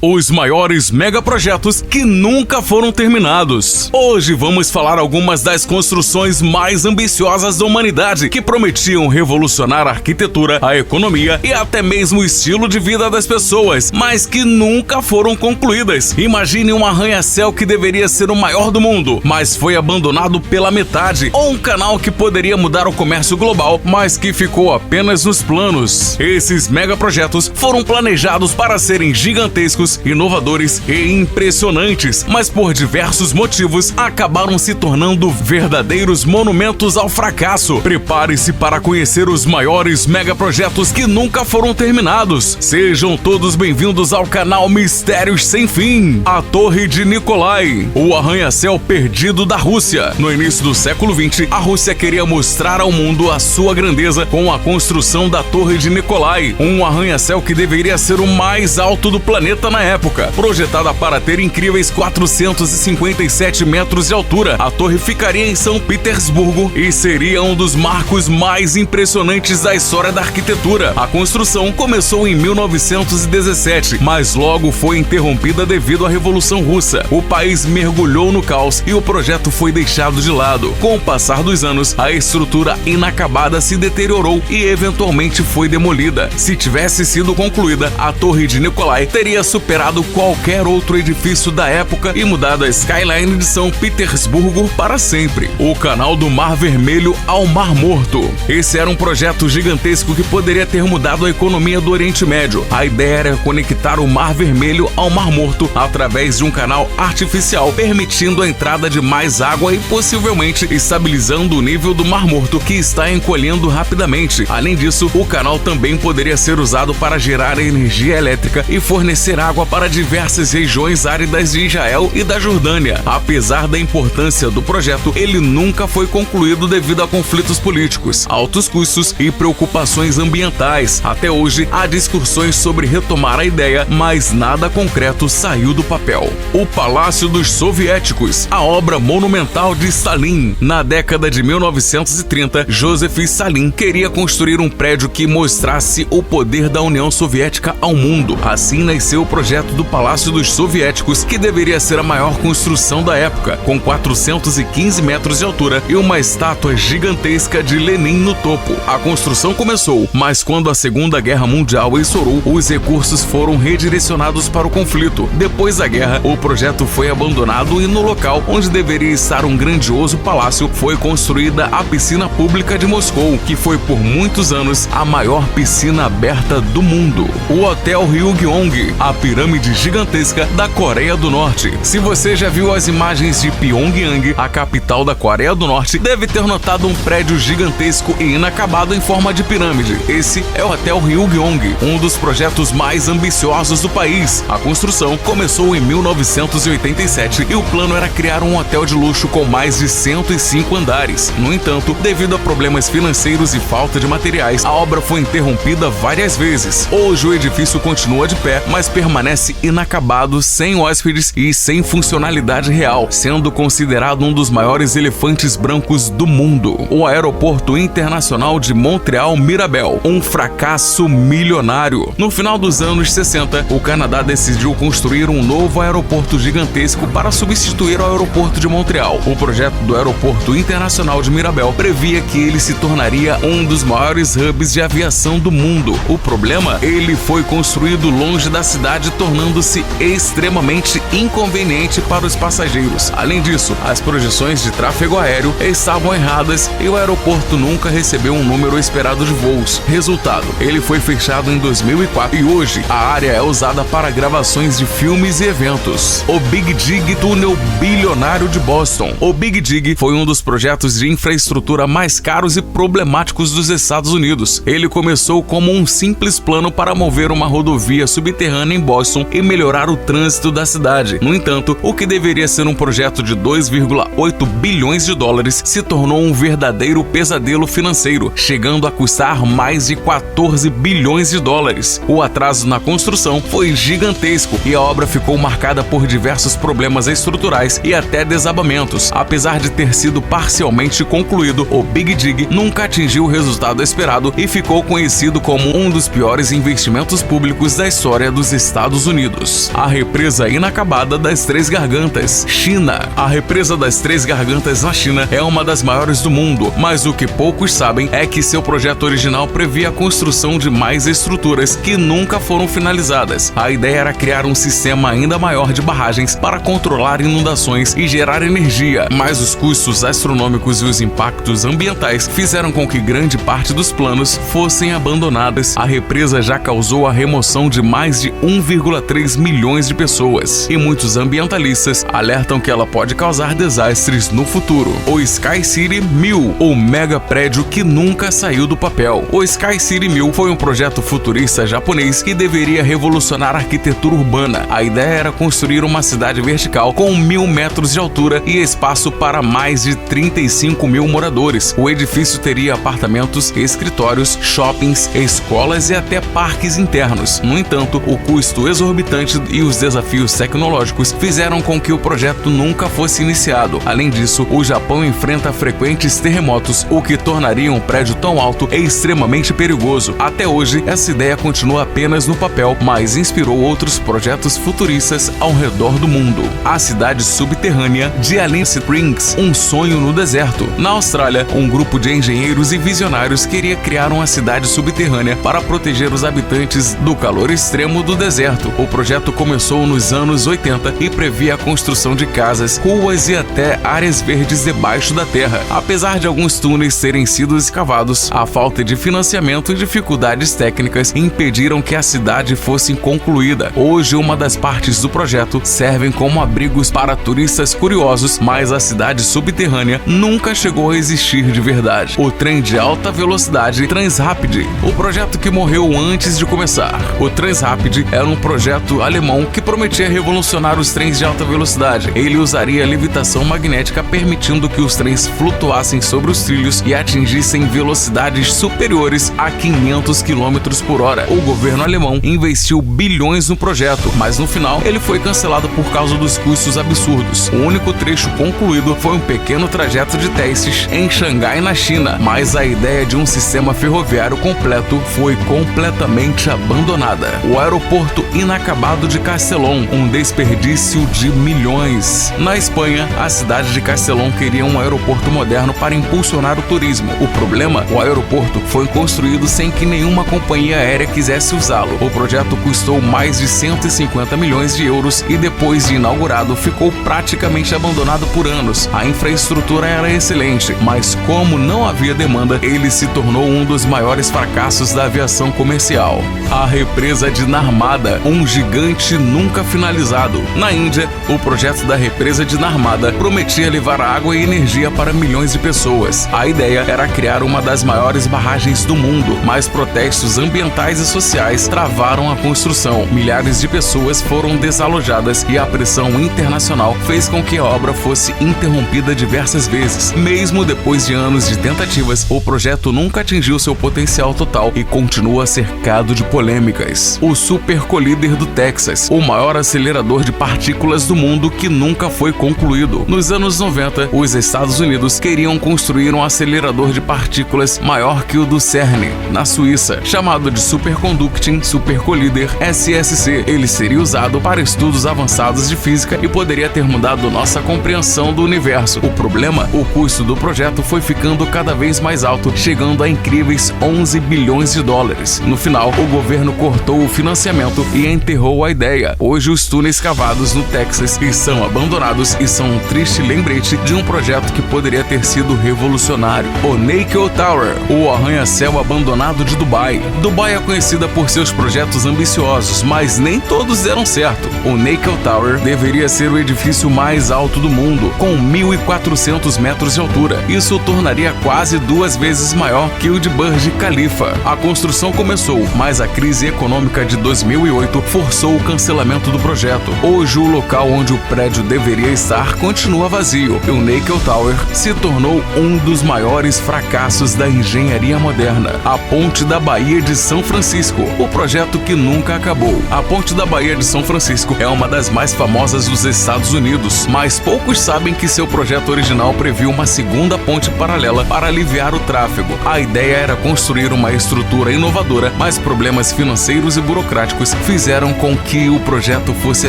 Os maiores megaprojetos que nunca foram terminados. Hoje vamos falar algumas das construções mais ambiciosas da humanidade que prometiam revolucionar a arquitetura, a economia e até mesmo o estilo de vida das pessoas, mas que nunca foram concluídas. Imagine um arranha-céu que deveria ser o maior do mundo, mas foi abandonado pela metade, ou um canal que poderia mudar o comércio global, mas que ficou apenas nos planos. Esses megaprojetos foram planejados para serem gigantescos, inovadores e impressionantes, mas por diversos motivos acabaram se tornando verdadeiros monumentos ao fracasso. Prepare-se para conhecer os maiores megaprojetos que nunca foram terminados. Sejam todos bem-vindos ao canal Mistérios Sem Fim. A Torre de Nikolai, o arranha-céu perdido da Rússia. No início do século XX, a Rússia queria mostrar ao mundo a sua grandeza com a construção da Torre de Nikolai, um arranha-céu que deveria ser o mais alto do planeta na época. Projetada para ter incríveis 457 metros de altura, a torre ficaria em São Petersburgo e seria um dos marcos mais impressionantes da história da arquitetura. A construção começou em 1917, mas logo foi interrompida devido à Revolução Russa. O país mergulhou no caos e o projeto foi deixado de lado. Com o passar dos anos, a estrutura inacabada se deteriorou e eventualmente foi demolida. Se tivesse sido concluída, a Torre de Nikolai teria superado qualquer outro edifício da época e mudado a skyline de São Petersburgo para sempre. O canal do Mar Vermelho ao Mar Morto. Esse era um projeto gigantesco que poderia ter mudado a economia do Oriente Médio. A ideia era conectar o Mar Vermelho ao Mar Morto através de um canal artificial, permitindo a entrada de mais água e possivelmente estabilizando o nível do Mar Morto, que está encolhendo rapidamente. Além disso, o canal também poderia ser usado para gerar energia elétrica e fornecer água para diversas regiões áridas de Israel e da Jordânia. Apesar da importância do projeto, ele nunca foi concluído devido a conflitos políticos, altos custos e preocupações ambientais. Até hoje, há discussões sobre retomar a ideia, mas nada concreto saiu do papel. O Palácio dos Soviéticos, a obra monumental de Stalin. Na década de 1930, Joseph Stalin queria construir um prédio que mostrasse o poder da União Soviética ao mundo. Assim nasceu o projeto do Palácio dos Soviéticos, que deveria ser a maior construção da época, com 415 metros de altura e uma estátua gigantesca de Lenin no topo. A construção começou, mas quando a Segunda Guerra Mundial estourou, os recursos foram redirecionados para o conflito. Depois da guerra, o projeto foi abandonado e no local onde deveria estar um grandioso palácio, foi construída a piscina pública de Moscou, que foi por muitos anos a maior piscina aberta do mundo. O Hotel Ryugyong, a pirâmide gigantesca da Coreia do Norte. Se você já viu as imagens de Pyongyang, a capital da Coreia do Norte, deve ter notado um prédio gigantesco e inacabado em forma de pirâmide. Esse é o Hotel Ryugyong, um dos projetos mais ambiciosos do país. A construção começou em 1987 e o plano era criar um hotel de luxo com mais de 105 andares. No entanto, devido a problemas financeiros e falta de materiais, a obra foi interrompida várias vezes. Hoje o edifício continua de pé, mas permanece inacabado, sem hóspedes e sem funcionalidade real, sendo considerado um dos maiores elefantes brancos do mundo. O Aeroporto Internacional de Montreal Mirabel, um fracasso milionário. No final dos anos 60, o Canadá decidiu construir um novo aeroporto gigantesco para substituir o Aeroporto de Montreal. O projeto do Aeroporto Internacional de Mirabel previa que ele se tornaria um dos maiores hubs de aviação do mundo. O problema? Ele foi construído longe da cidade, tornando-se extremamente inconveniente para os passageiros. Além disso, as projeções de tráfego aéreo estavam erradas e o aeroporto nunca recebeu um número esperado de voos. Resultado, ele foi fechado em 2004 e hoje a área é usada para gravações de filmes e eventos. O Big Dig Túnel Bilionário de Boston. O Big Dig foi um dos projetos de infraestrutura mais caros e problemáticos dos Estados Unidos. Ele começou como um simples plano para mover uma rodovia subterrânea em Boston e melhorar o trânsito da cidade. No entanto, o que deveria ser um projeto de 2,8 bilhões de dólares se tornou um verdadeiro pesadelo financeiro, chegando a custar mais de 14 bilhões de dólares. O atraso na construção foi gigantesco e a obra ficou marcada por diversos problemas estruturais e até desabamentos. Apesar de ter sido parcialmente concluído, o Big Dig nunca atingiu o resultado esperado e ficou conhecido como um dos piores investimentos públicos da história dos Estados Estados Unidos. A represa inacabada das Três Gargantas, China. A represa das Três Gargantas na China é uma das maiores do mundo, mas o que poucos sabem é que seu projeto original previa a construção de mais estruturas que nunca foram finalizadas. A ideia era criar um sistema ainda maior de barragens para controlar inundações e gerar energia, mas os custos astronômicos e os impactos ambientais fizeram com que grande parte dos planos fossem abandonadas. A represa já causou a remoção de mais de 1,3 milhões de pessoas, e muitos ambientalistas alertam que ela pode causar desastres no futuro. O Sky City 1000, o mega prédio que nunca saiu do papel. O Sky City 1000 foi um projeto futurista japonês que deveria revolucionar a arquitetura urbana. A ideia era construir uma cidade vertical com 1.000 metros de altura e espaço para mais de 35 mil moradores. O edifício teria apartamentos, escritórios, shoppings, escolas e até parques internos. No entanto, o custo exorbitante e os desafios tecnológicos fizeram com que o projeto nunca fosse iniciado. Além disso, o Japão enfrenta frequentes terremotos, o que tornaria um prédio tão alto extremamente perigoso. Até hoje, essa ideia continua apenas no papel, mas inspirou outros projetos futuristas ao redor do mundo. A cidade subterrânea de Alice Springs, um sonho no deserto. Na Austrália, um grupo de engenheiros e visionários queria criar uma cidade subterrânea para proteger os habitantes do calor extremo do deserto. O projeto começou nos anos 80 e previa a construção de casas, ruas e até áreas verdes debaixo da terra. Apesar de alguns túneis terem sido escavados, a falta de financiamento e dificuldades técnicas impediram que a cidade fosse concluída. Hoje, uma das partes do projeto servem como abrigos para turistas curiosos, mas a cidade subterrânea nunca chegou a existir de verdade. O trem de alta velocidade Transrapid, o projeto que morreu antes de começar. O Transrapid era um projeto alemão que prometia revolucionar os trens de alta velocidade. Ele usaria levitação magnética, permitindo que os trens flutuassem sobre os trilhos e atingissem velocidades superiores a 500 km por hora. O governo alemão investiu bilhões no projeto, mas no final ele foi cancelado por causa dos custos absurdos. O único trecho concluído foi um pequeno trajeto de testes em Xangai, na China, mas a ideia de um sistema ferroviário completo foi completamente abandonada. O aeroporto inacabado de Castellón, um desperdício de milhões. Na Espanha, a cidade de Castellón queria um aeroporto moderno para impulsionar o turismo. O problema, o aeroporto foi construído sem que nenhuma companhia aérea quisesse usá-lo. O projeto custou mais de 150 milhões de euros e depois de inaugurado ficou praticamente abandonado por anos. A infraestrutura era excelente, mas como não havia demanda, ele se tornou um dos maiores fracassos da aviação comercial. A represa de Narmada, um gigante nunca finalizado. Na Índia, o projeto da represa de Narmada prometia levar água e energia para milhões de pessoas. A ideia era criar uma das maiores barragens do mundo, mas protestos ambientais e sociais travaram a construção. Milhares de pessoas foram desalojadas e a pressão internacional fez com que a obra fosse interrompida diversas vezes. Mesmo depois de anos de tentativas, o projeto nunca atingiu seu potencial total e continua cercado de polêmicas. O Super Collider do Texas, o maior acelerador de partículas do mundo que nunca foi concluído. Nos anos 90, os Estados Unidos queriam construir um acelerador de partículas maior que o do CERN, na Suíça, chamado de Superconducting Super Collider SSC. Ele seria usado para estudos avançados de física e poderia ter mudado nossa compreensão do universo. O problema, o custo do projeto foi ficando cada vez mais alto, chegando a incríveis 11 bilhões de dólares. No final, o governo cortou o financiamento e enterrou a ideia. Hoje, os túneis cavados no Texas estão abandonados e são um triste lembrete de um projeto que poderia ter sido revolucionário. O Nickel Tower, o arranha-céu abandonado de Dubai. Dubai é conhecida por seus projetos ambiciosos, mas nem todos deram certo. O Nickel Tower deveria ser o edifício mais alto do mundo, com 1.400 metros de altura. Isso o tornaria quase 2 vezes maior que o de Burj Khalifa. A construção começou, mas a crise econômica de 2008 forçou o cancelamento do projeto. Hoje, o local onde o prédio deveria estar continua vazio e o Nickel Tower se tornou um dos maiores fracassos da engenharia moderna. A Ponte da Baía de São Francisco, o projeto que nunca acabou. A Ponte da Baía de São Francisco é uma das mais famosas dos Estados Unidos, mas poucos sabem que seu projeto original previu uma segunda ponte paralela para aliviar o tráfego. A ideia era construir uma estrutura inovadora, mas problemas financeiros e burocráticos fizeram fizeram com que o projeto fosse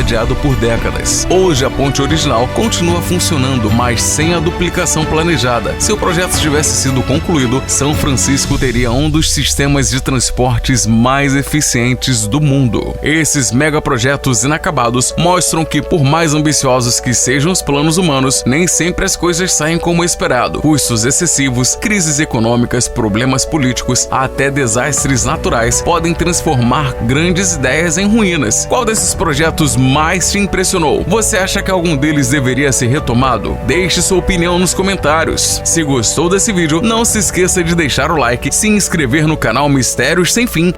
adiado por décadas. Hoje a ponte original continua funcionando, mas sem a duplicação planejada. Se o projeto tivesse sido concluído, São Francisco teria um dos sistemas de transportes mais eficientes do mundo. Esses megaprojetos inacabados mostram que, por mais ambiciosos que sejam os planos humanos, nem sempre as coisas saem como esperado. Custos excessivos, crises econômicas, problemas políticos, até desastres naturais podem transformar grandes ideias em ruínas. Qual desses projetos mais te impressionou? Você acha que algum deles deveria ser retomado? Deixe sua opinião nos comentários. Se gostou desse vídeo, não se esqueça de deixar o like, se inscrever no canal Mistérios Sem Fim